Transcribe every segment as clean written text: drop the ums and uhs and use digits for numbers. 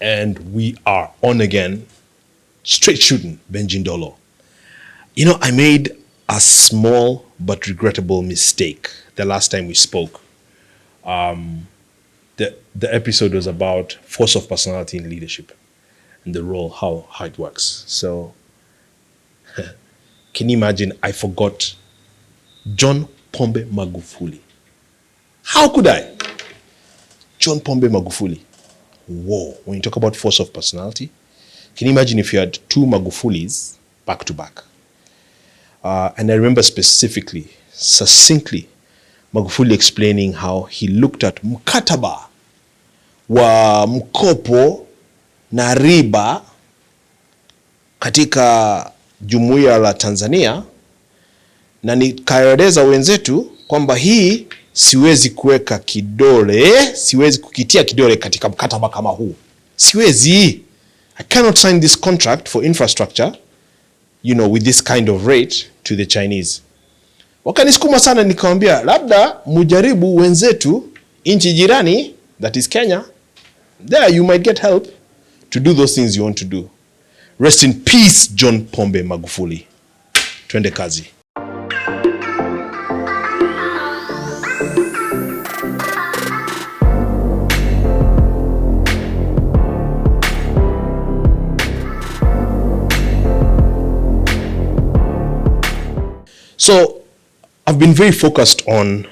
And we are on again, straight shooting, Benji Ndolo. You know, I made a small but regrettable mistake the last time we spoke. The episode was about force of personality in leadership and the role, how it works. So, can you imagine I forgot John Pombe Magufuli? How could I? John Pombe Magufuli. Whoa, when you talk about force of personality, can you imagine if you had two Magufulis back to back? And I remember specifically, succinctly, Magufuli explaining how he looked at mkataba wa mkopo na riba katika jumuiya la Tanzania, na nikaeleza wenzetu kwamba hii siwezi kuweka kidole, siwezi kukitia kidole katika mkataba kama huu. Siwezi. I cannot sign this contract for infrastructure, you know, with this kind of rate to the Chinese. Wakanisukuma sana, nikamwambia labda mujaribu wenzetu nchi jirani, that is Kenya. There you might get help to do those things you want to do. Rest in peace, John Pombe Magufuli. Twende kazi. So I've been very focused on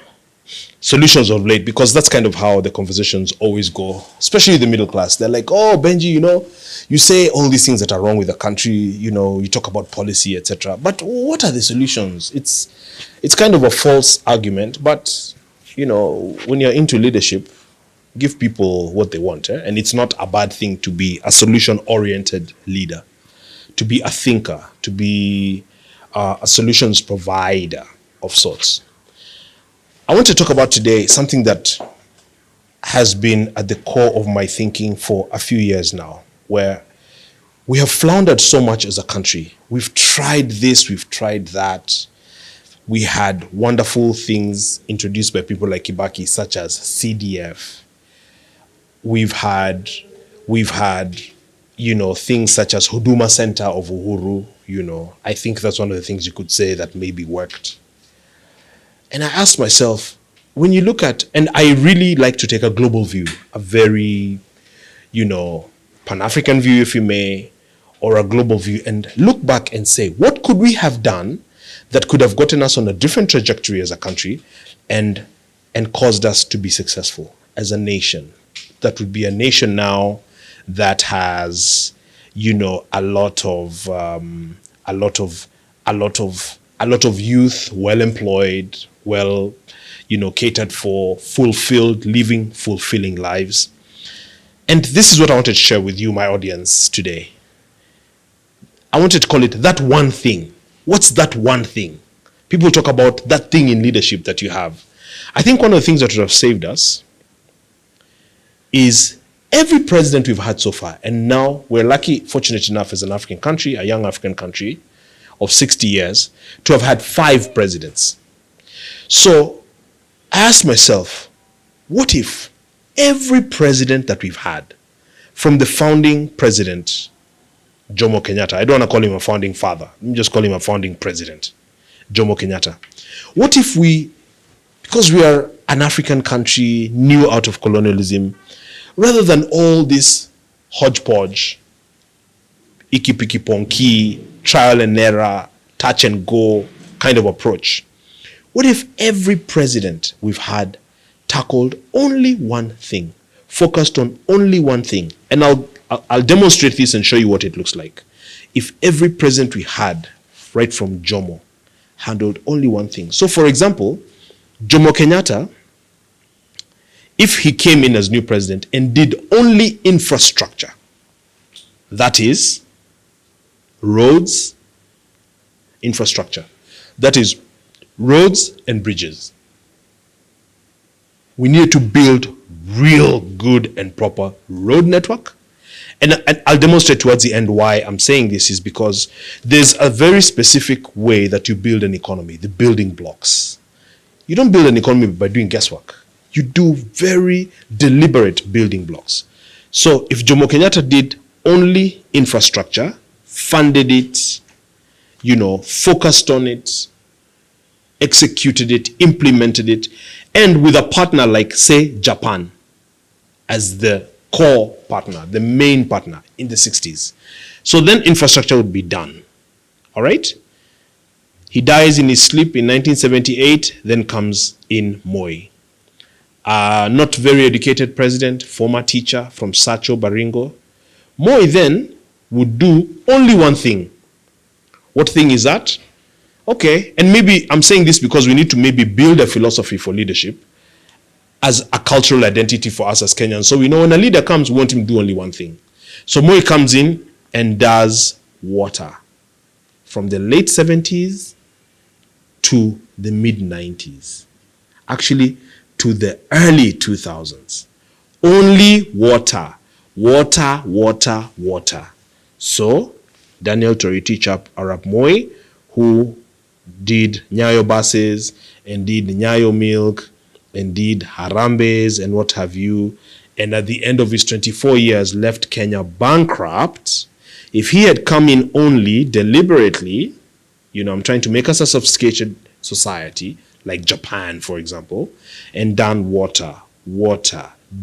solutions of late because that's kind of how the conversations always go, especially the middle class. They're like, oh, Benji, you know, you say all these things that are wrong with the country, you know, you talk about policy, etc. But what are the solutions? It's kind of a false argument, but, you know, when you're into leadership, give people what they want. And it's not a bad thing to be a solution-oriented leader, to be a thinker, to be a solutions provider of sorts. I want to talk about today something that has been at the core of my thinking for a few years now, where we have floundered so much as a country. We've tried this, we've tried that. We had wonderful things introduced by people like Kibaki, such as CDF. We've had, you know, things such as Huduma Center of Uhuru. You know, I think that's one of the things you could say that maybe worked. And I asked myself, when you look at, and I really like to take a global view, a very, you know, Pan-African view, if you may, or a global view, and look back and say, what could we have done that could have gotten us on a different trajectory as a country and caused us to be successful as a nation? That would be a nation now that has, you know, a lot of youth, well employed, well, you know, catered for, fulfilled, living fulfilling lives. And this is what I wanted to share with you, my audience, today. I wanted to call it that one thing. What's that one thing? People talk about that thing in leadership that you have. I think one of the things that would have saved us is every president we've had so far, and now we're lucky, fortunate enough as an African country, a young African country of 60 years, to have had 5 presidents. So I asked myself, what if every president that we've had, from the founding president, Jomo Kenyatta, I don't want to call him a founding father, let me just call him a founding president, Jomo Kenyatta. What if we, because we are an African country, new out of colonialism, rather than all this hodgepodge, iki-piki ponki, trial and error, touch and go kind of approach, what if every president we've had tackled only one thing, focused on only one thing? And I'll demonstrate this and show you what it looks like. If every president we had, right from Jomo, handled only one thing. So for example, Jomo Kenyatta, if he came in as new president and did only infrastructure, that is roads, infrastructure, that is roads and bridges. We need to build real good and proper road network. And I'll demonstrate towards the end why I'm saying this is because there's a very specific way that you build an economy, the building blocks. You don't build an economy by doing guesswork. You do very deliberate building blocks. So if Jomo Kenyatta did only infrastructure, funded it, focused on it, executed it, implemented it, and with a partner like, say, Japan as the core partner, the main partner in the 60s. So then infrastructure would be done. All right? He dies in his sleep in 1978, then comes in Moi. Not very educated president, former teacher from Sacho, Baringo. Moi then would do only one thing. What thing is that? Okay, and maybe I'm saying this because we need to maybe build a philosophy for leadership as a cultural identity for us as Kenyans. So we know when a leader comes, we want him to do only one thing. So Moi comes in and does water from the late 70s to the mid 90s. Actually, to the early 2000s. Only water, water, water, water. So Daniel Toriti Chap Arap Moi, who did Nyayo buses and did Nyayo milk and did Harambes and what have you, and at the end of his 24 years left Kenya bankrupt. If he had come in only deliberately, I'm trying to make us a sophisticated society like Japan, for example, and done water,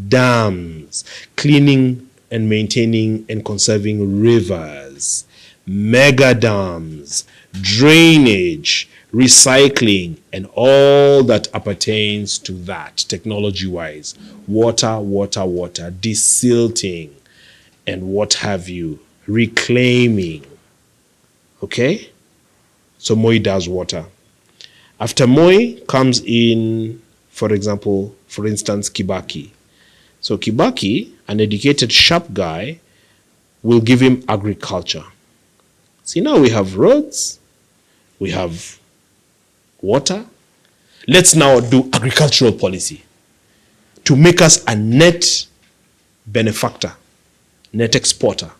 dams, cleaning and maintaining and conserving rivers, mega dams, drainage, recycling, and all that appertains to that technology-wise. Water, water, water, desilting, and what have you, reclaiming. Okay? So Moi does water. After Moi comes in, for instance, Kibaki. So Kibaki, an educated, sharp guy, will give him agriculture. See, now we have roads, we have water. Let's now do agricultural policy to make us a net benefactor, net exporter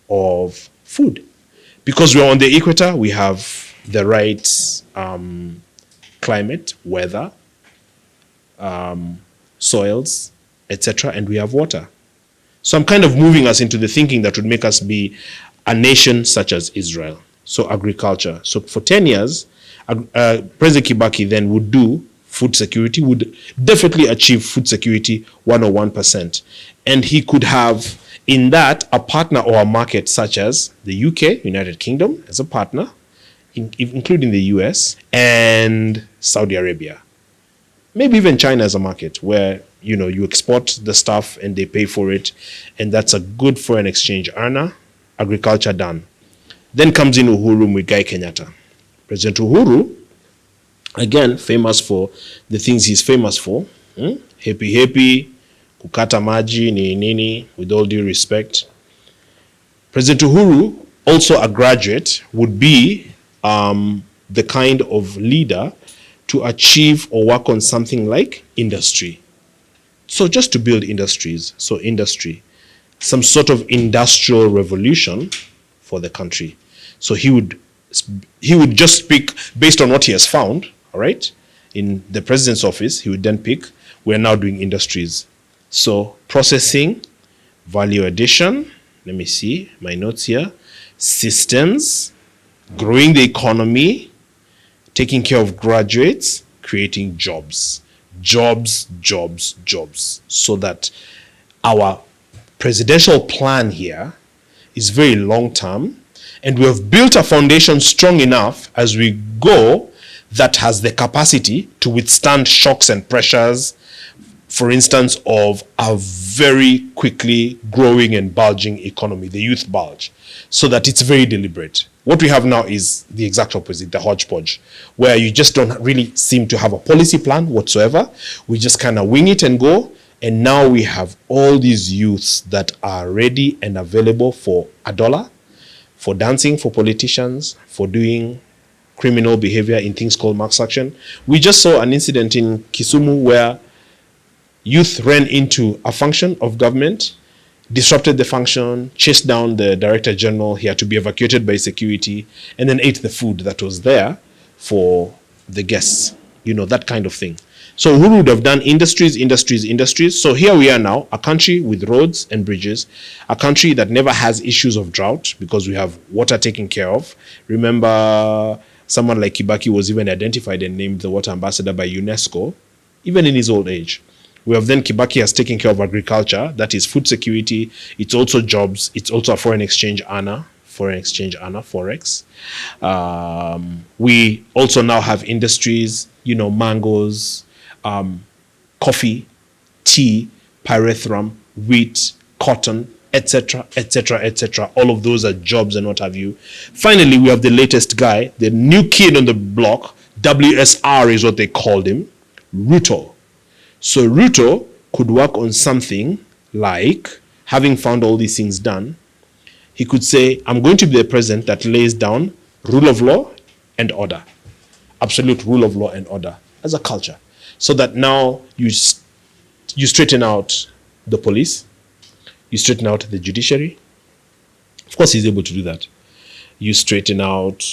of food. Because we're on the equator, we have the right climate, weather, soils, etc., and we have water. So I'm kind of moving us into the thinking that would make us be a nation such as Israel. So agriculture. So for 10 years, President Kibaki then would do food security, would definitely achieve food security 101%. And he could have in that a partner or a market such as the UK, United Kingdom, as a partner, including the US and Saudi Arabia. Maybe even China as a market where, you export the stuff and they pay for it. And that's a good foreign exchange earner. Agriculture done. Then comes in Uhuru Muigai Kenyatta. President Uhuru, again, famous for the things he's famous for. Happy, kukata maji, nini, with all due respect. President Uhuru, also a graduate, would be the kind of leader to achieve or work on something like industry. So just to build industries, so industry, some sort of industrial revolution for the country. So he would just speak based on what he has found, all right? In the president's office, he would then pick, we're now doing industries. So processing, value addition, let me see my notes here, systems, growing the economy, taking care of graduates, creating jobs. Jobs. So that our presidential plan here is very long-term, and we have built a foundation strong enough as we go that has the capacity to withstand shocks and pressures, for instance, of a very quickly growing and bulging economy, the youth bulge, so that it's very deliberate. What we have now is the exact opposite, the hodgepodge, where you just don't really seem to have a policy plan whatsoever. We just kind of wing it and go. And now we have all these youths that are ready and available for $1, for dancing for politicians, for doing criminal behavior in things called mass action. We just saw an incident in Kisumu where youth ran into a function of government, disrupted the function, chased down the director general. He had to be evacuated by security, and then ate the food that was there for the guests. That kind of thing. So who would have done industries, industries, industries? So here we are now, a country with roads and bridges, a country that never has issues of drought because we have water taken care of. Remember, someone like Kibaki was even identified and named the water ambassador by UNESCO, even in his old age. We have then Kibaki has taken care of agriculture, that is food security. It's also jobs. It's also a foreign exchange earner, forex. We also now have industries, mangoes, coffee, tea, pyrethrum, wheat, cotton, etc., etc., etc. All of those are jobs and what have you. Finally, we have the latest guy, the new kid on the block. WSR is what they called him, Ruto. So Ruto could work on something like, having found all these things done, he could say, I'm going to be the president that lays down rule of law and order. Absolute rule of law and order as a culture. So that now you straighten out the police, you straighten out the judiciary. Of course, he's able to do that. You straighten out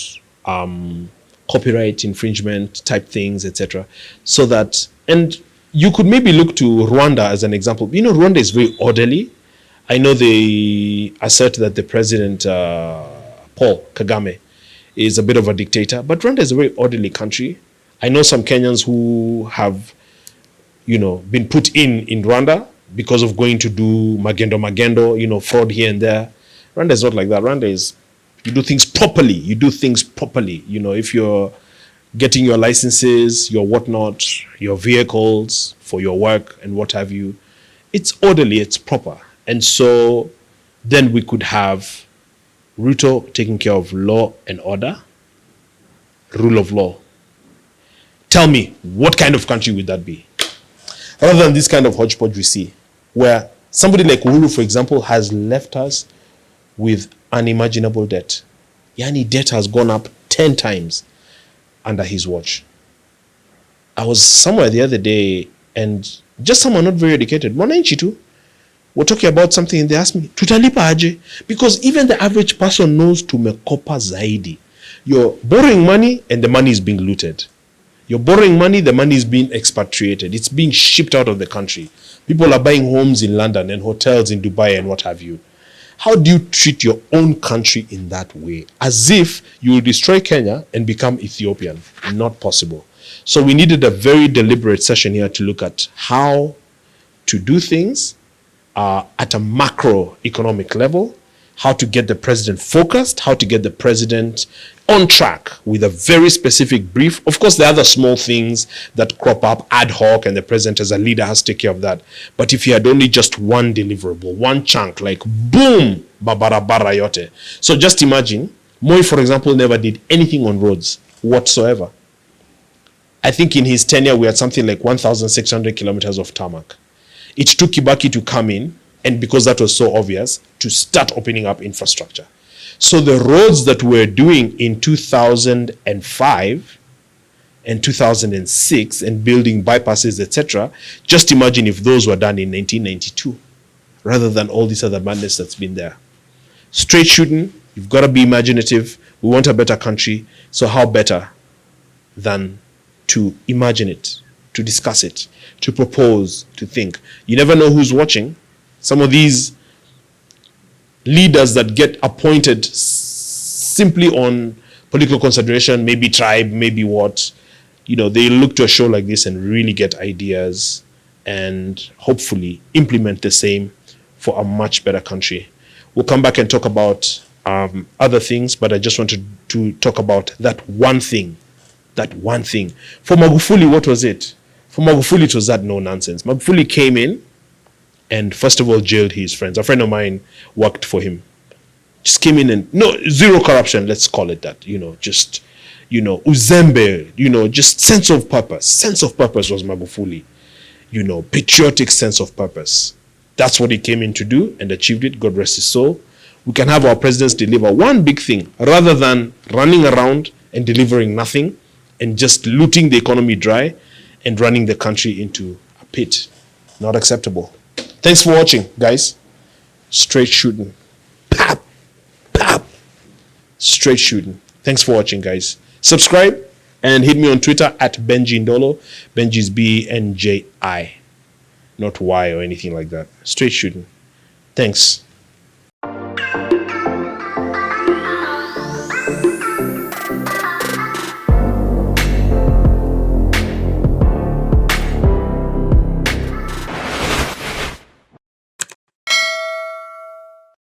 copyright infringement type things, etc. So that, and you could maybe look to Rwanda as an example. Rwanda is very orderly. I know they assert that the president, Paul Kagame, is a bit of a dictator, but Rwanda is a very orderly country. I know some Kenyans who have, been put in Rwanda because of going to do magendo, fraud here and there. Rwanda is not like that. Rwanda is, you do things properly. If you're getting your licenses, your whatnot, your vehicles for your work and what have you, it's orderly, it's proper. And so then we could have Ruto taking care of law and order, rule of law. Tell me, what kind of country would that be? Rather than this kind of hodgepodge we see, where somebody like Uhuru, for example, has left us with unimaginable debt. Yani debt has gone up 10 times under his watch. I was somewhere the other day and just someone not very educated, mwananchi tu, were talking about something and they asked me, tutalipa aje? Because even the average person knows tumekopa zaidi. You're borrowing money and the money is being looted. You're borrowing money, the money is being expatriated. It's being shipped out of the country. People are buying homes in London and hotels in Dubai and what have you. How do you treat your own country in that way? As if you will destroy Kenya and become Ethiopian. Not possible. So we needed a very deliberate session here to look at how to do things at a macroeconomic level, how to get the president focused, how to get the president on track with a very specific brief. Of course, there are other small things that crop up ad hoc, and the president as a leader has to take care of that. But if he had only just one deliverable, one chunk, like boom, babarabara yote. So just imagine, Moi, for example, never did anything on roads whatsoever. I think in his tenure, we had something like 1,600 kilometers of tarmac. It took Kibaki to come in, and because that was so obvious, to start opening up infrastructure. So the roads that we're doing in 2005 and 2006 and building bypasses, etc., just imagine if those were done in 1992, rather than all this other madness that's been there. Straight shooting, you've got to be imaginative. We want a better country. So how better than to imagine it, to discuss it, to propose, to think. You never know who's watching. Some of these leaders that get appointed simply on political consideration, maybe tribe, maybe what, they look to a show like this and really get ideas and hopefully implement the same for a much better country. We'll come back and talk about other things, but I just wanted to talk about that one thing. That one thing. For Magufuli, what was it? For Magufuli, it was that no nonsense. Magufuli came in and first of all jailed his friends. A friend of mine worked for him. Just came in and, zero corruption, let's call it that. Just, uzembe, just sense of purpose. Sense of purpose was Magufuli. Patriotic sense of purpose. That's what he came in to do and achieved it. God rest his soul. We can have our presidents deliver one big thing rather than running around and delivering nothing and just looting the economy dry and running the country into a pit. Not acceptable. Thanks for watching, guys. Straight shooting. Pap. Straight shooting. Thanks for watching, guys. Subscribe, And hit me on Twitter at Benji Ndolo. Benji's BNJI, not Y or anything like that. Straight shooting. Thanks.